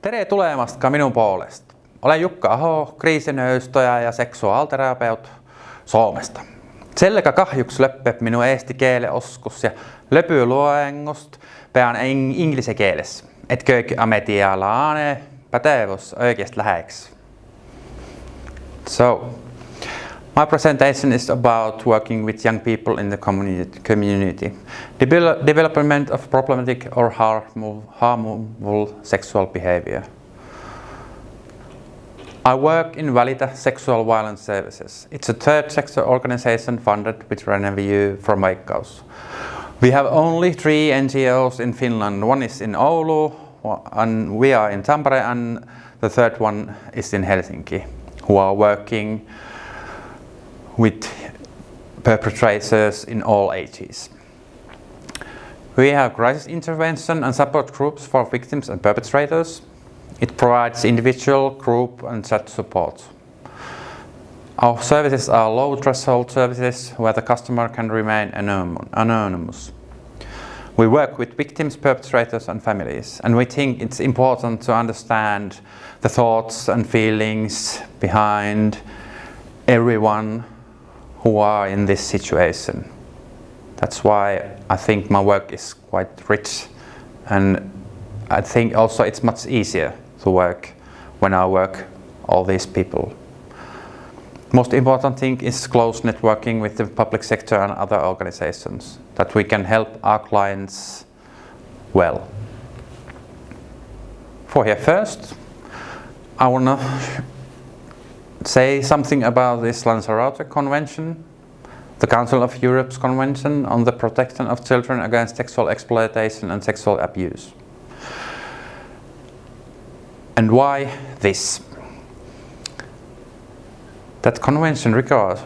Tere tulemasta minun puolesta. Olen Jukka Aho, kriisinöystoja ja seksuaalterapeut Soomesta. Selkä kahjuks löppep minun eesti keele oskus ja löpy luengost pean inglise keeles. Et köök ametialaane pätevus oikeast läheks. So, my presentation is about working with young people in the community. Development of problematic or harmful sexual behavior. I work in Välitä Sexual Violence Services. It's a third sector organization funded with revenue from Veikkaus. We have only 3 NGOs in Finland. One is in Oulu, and we are in Tampere, and the third one is in Helsinki, who are working with perpetrators in all ages. We have crisis intervention and support groups for victims and perpetrators. It provides individual, group and chat support. Our services are low threshold services where the customer can remain anonymous. We work with victims, perpetrators and families, and we think it's important to understand the thoughts and feelings behind everyone who are in this situation. That's why I think my work is quite rich, and I think also it's much easier to work when I work all these people. Most important thing is close networking with the public sector and other organizations, that we can help our clients well. For here first, I want to say something about this Lanzarote Convention, the Council of Europe's Convention on the Protection of Children against Sexual Exploitation and Sexual Abuse. And why this? That convention requires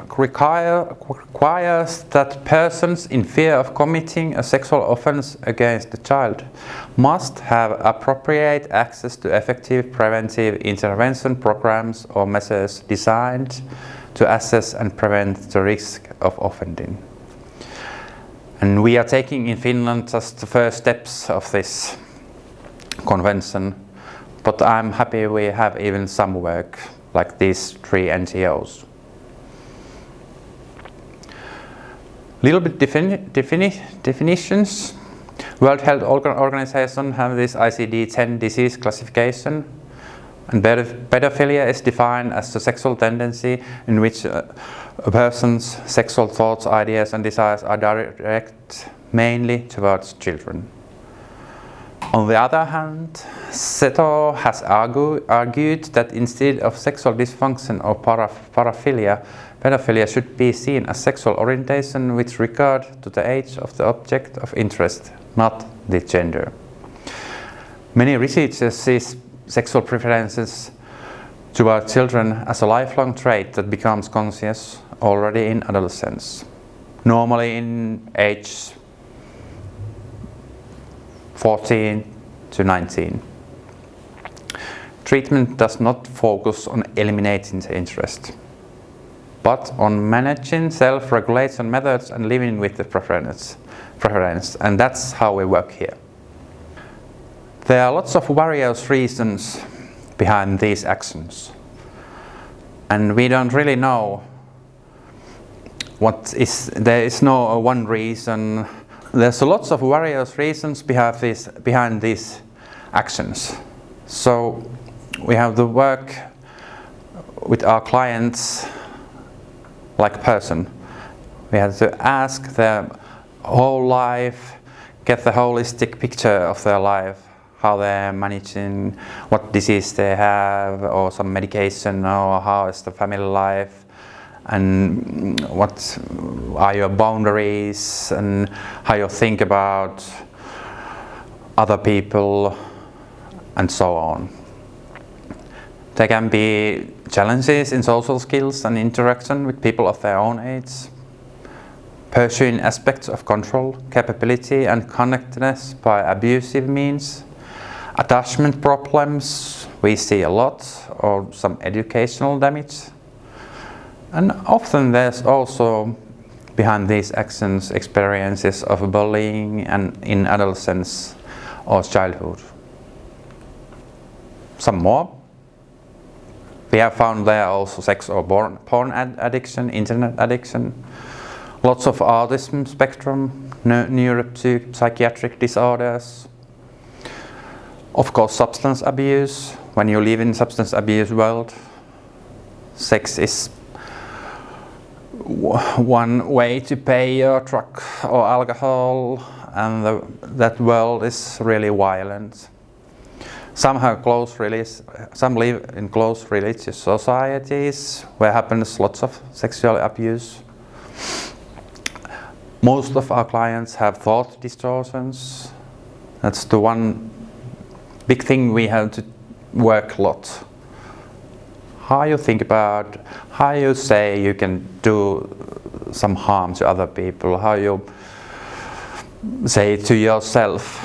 that persons in fear of committing a sexual offense against a child must have appropriate access to effective preventive intervention programs or measures designed to assess and prevent the risk of offending. And we are taking in Finland just the first steps of this convention, but I'm happy we have even some work like these 3 NGOs. Little bit definitions. World Health Organization have this ICD-10 disease classification, and pedophilia is defined as the sexual tendency in which a person's sexual thoughts, ideas and desires are directed mainly towards children. On the other hand, Seto has argued that instead of sexual dysfunction or paraphilia, pedophilia should be seen as sexual orientation with regard to the age of the object of interest, not the gender. Many researchers see sexual preferences toward children as a lifelong trait that becomes conscious already in adolescence, normally in age 14 to 19. Treatment does not focus on eliminating the interest, but on managing self-regulation methods and living with the preference, and that's how we work here. There are lots of various reasons behind these actions, and we don't really know there is no one reason. There's lots of various reasons behind these actions. So we have to work with our clients like a person. We have to ask their whole life, get the holistic picture of their life, how they're managing, what disease they have, or some medication, or how is the family life, and what are your boundaries, and how you think about other people, and so on. There can be challenges in social skills and interaction with people of their own age, pursuing aspects of control, capability and connectedness by abusive means, attachment problems, we see a lot, or some educational damage. And often there's also behind these actions experiences of bullying and in adolescence or childhood. some more. We have found there also sex or porn addiction, internet addiction, lots of autism spectrum, neuropsychiatric disorders, of course substance abuse. When you live in substance abuse world, sex is one way to pay your drug or alcohol, and that world is really violent. Some live in close religious societies where happens lots of sexual abuse. Most of our clients have thought distortions. That's the one big thing we have to work a lot. How you think about, how you say you can do some harm to other people, how you say to yourself,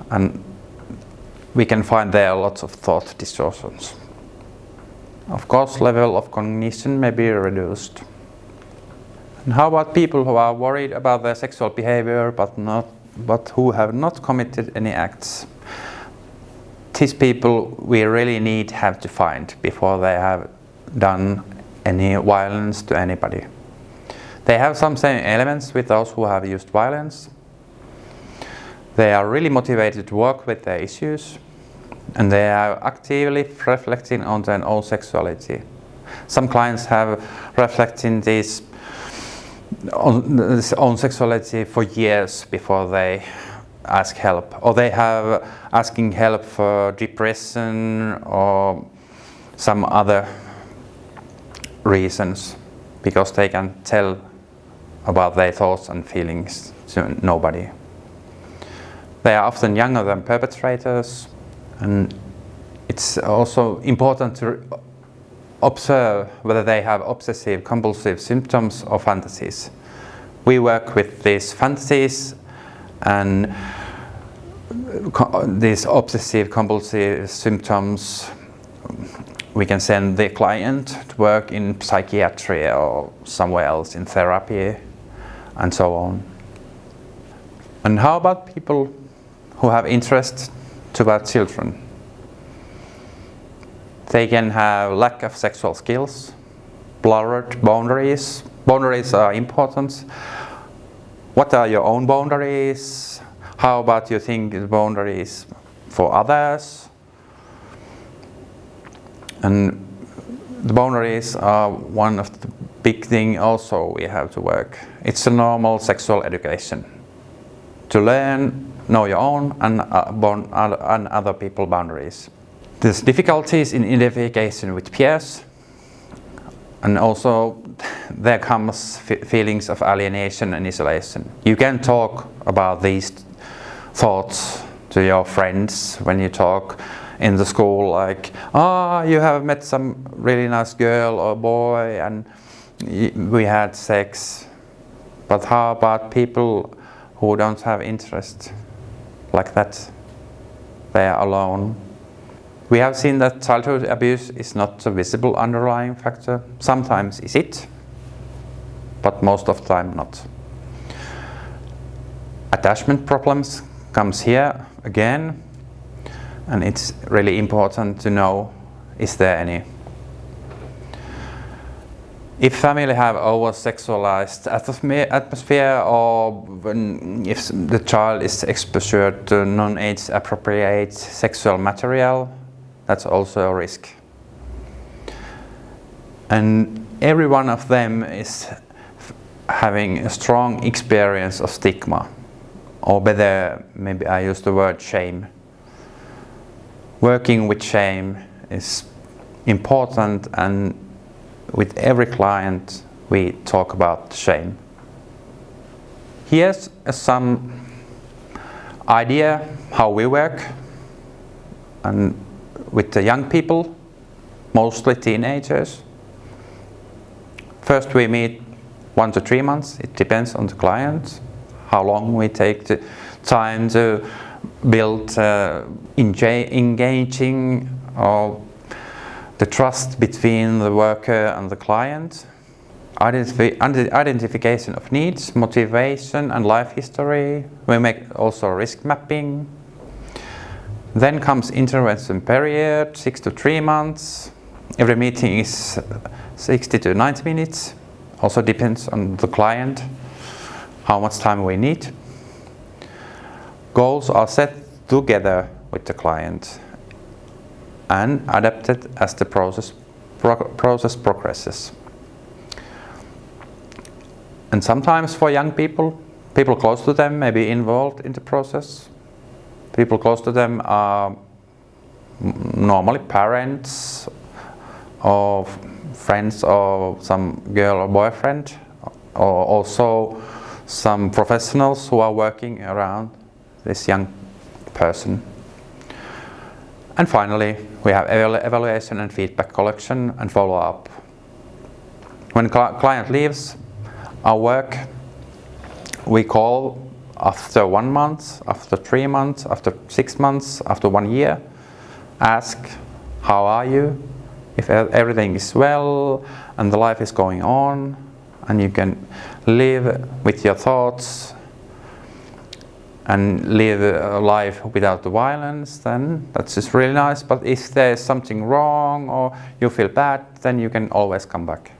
and we can find there lots of thought distortions. Of course, level of cognition may be reduced. And how about people who are worried about their sexual behavior but who have not committed any acts? These people we really have to find before they have done any violence to anybody. They have some same elements with those who have used violence. They are really motivated to work with their issues, and they are actively reflecting on their own sexuality. Some clients have reflecting this own sexuality for years before they ask help, or they have asking help for depression or some other reasons, because they can tell about their thoughts and feelings to nobody. They are often younger than perpetrators, and it's also important to observe whether they have obsessive compulsive symptoms or fantasies. We work with these fantasies, and these obsessive compulsive symptoms we can send the client to work in psychiatry or somewhere else in therapy and so on. And how about people who have interest toward children? They can have lack of sexual skills, blurred boundaries. Boundaries are important. What are your own boundaries? How about you think the boundaries for others? And the boundaries are one of the big thing also we have to work. It's a normal sexual education. To learn, know your own and other people's boundaries. There's difficulties in identification with peers, and also there comes feelings of alienation and isolation. You can talk about these thoughts to your friends when you talk in the school, like, you have met some really nice girl or boy and we had sex. But how about people who don't have interest like that? They are alone. We have seen that childhood abuse is not a visible underlying factor. Sometimes is it, but most of the time not. Attachment problems comes here again, and it's really important to know, is there any? If family have over-sexualized atmosphere, or if the child is exposed to non-age appropriate sexual material, that's also a risk. And every one of them is having a strong experience of stigma, or better, maybe I use the word shame. Working with shame is important, and with every client we talk about shame. Here's some idea how we work, and with the young people, mostly teenagers. First we meet 1 to 3 months, it depends on the client, how long we take the time to build engaging or the trust between the worker and the client. Identification of needs, motivation and life history. We make also risk mapping. Then comes intervention period, 6 to 3 months. Every meeting is 60 to 90 minutes. Also depends on the client, how much time we need. Goals are set together with the client and adapted as the process progresses. And sometimes for young people close to them may be involved in the process. People close to them are normally parents or friends or some girl or boyfriend, or also some professionals who are working around this young person. And finally, we have evaluation and feedback collection and follow-up. When client leaves our work, we call after 1 month, after 3 months, after 6 months, after 1 year, ask, how are you? If everything is well and the life is going on and you can live with your thoughts and live a life without the violence, then that's just really nice. But if there's something wrong or you feel bad, then you can always come back.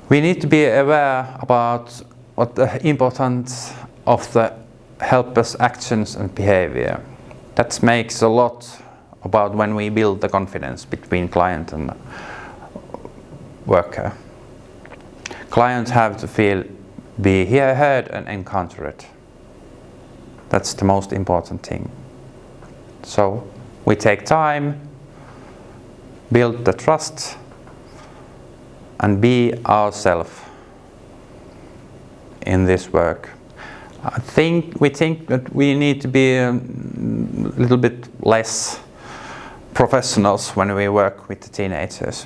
We need to be aware about what the importance of the helper's actions and behavior. That makes a lot about when we build the confidence between client and worker. Clients have to be heard and encountered. That's the most important thing. So we take time, build the trust, and be ourselves in this work. We think that we need to be a little bit less professionals when we work with the teenagers.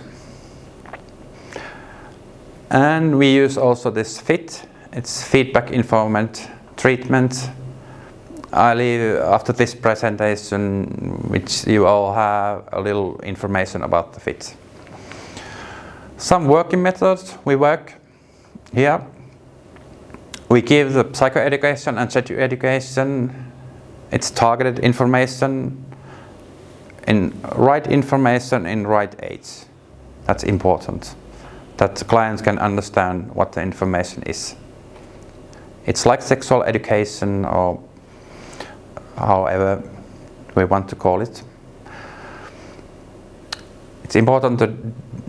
And we use also this FIT. It's feedback informed treatment. I leave after this presentation, which you all have a little information about the FIT. Some working methods we work here. We give the psychoeducation and sex education. It's targeted information, right information in right age. That's important. That the clients can understand what the information is. It's like sexual education, or however we want to call it. It's important that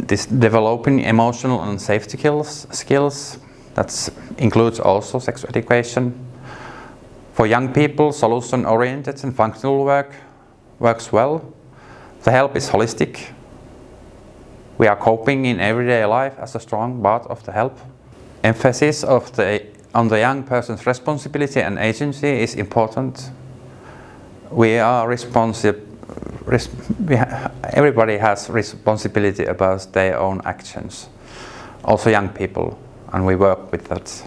this developing emotional and safety skills. That includes also sex education. For young people, solution-oriented and functional work works well. The help is holistic. We are coping in everyday life as a strong part of the help. Emphasis on the young person's responsibility and agency is important. We are everybody has responsibility about their own actions, also young people, and we work with that.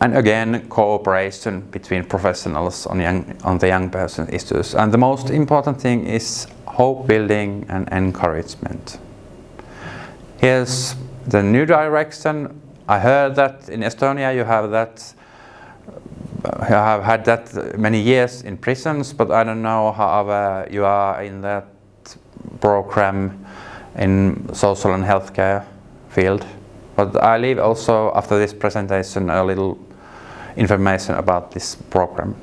And again, cooperation between professionals on the young person issues. And the most important thing is hope building and encouragement. Here's the new direction. I heard that in Estonia you have that. I have had that many years in prisons, but I don't know how you are in that program in social and healthcare field. But I leave also after this presentation a little information about this program.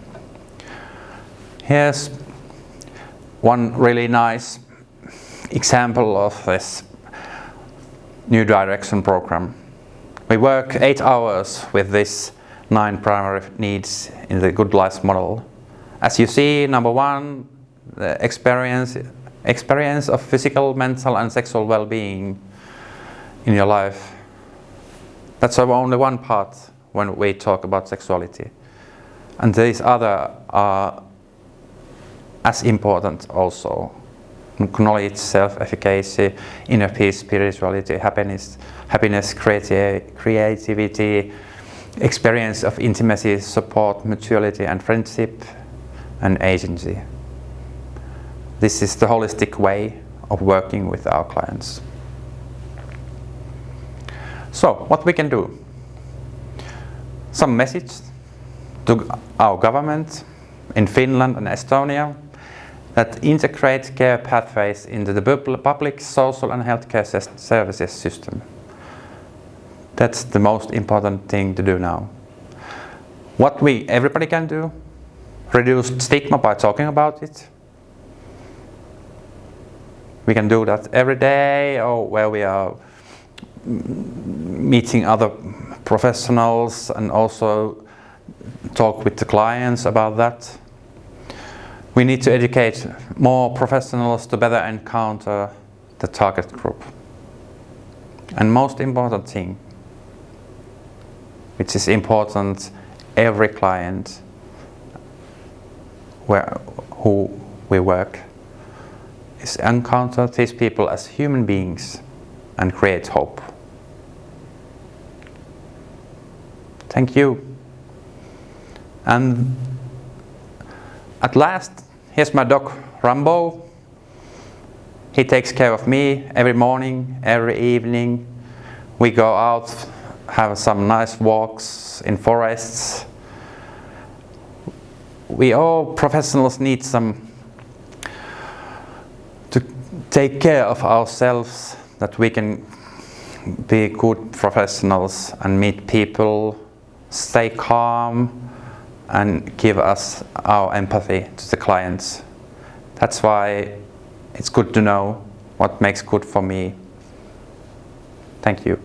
Here's one really nice example of this new direction program. We work 8 hours with this 9 primary needs in the Good Life model. As you see, number 1, the experience of physical, mental and sexual well-being in your life. That's only one part when we talk about sexuality. And these other are as important also. Knowledge, self-efficacy, inner peace, spirituality, happiness, creativity, experience of intimacy, support, mutuality and friendship, and agency. This is the holistic way of working with our clients. So, what we can do? Some message to our government in Finland and Estonia that integrate care pathways into the public, social and healthcare services system. That's the most important thing to do now. What everybody can do, reduce stigma by talking about it. We can do that every day, or where we are meeting other professionals and also talk with the clients about that. We need to educate more professionals to better encounter the target group. And most important thing, which is important every client who we work, is encounter these people as human beings and create hope. Thank you. And at last, here's my dog Rambo. He takes care of me every morning, every evening. We go out, have some nice walks in forests. We all professionals need to take care of ourselves, that we can be good professionals and meet people, stay calm, and give us our empathy to the clients. That's why it's good to know what makes good for me. Thank you.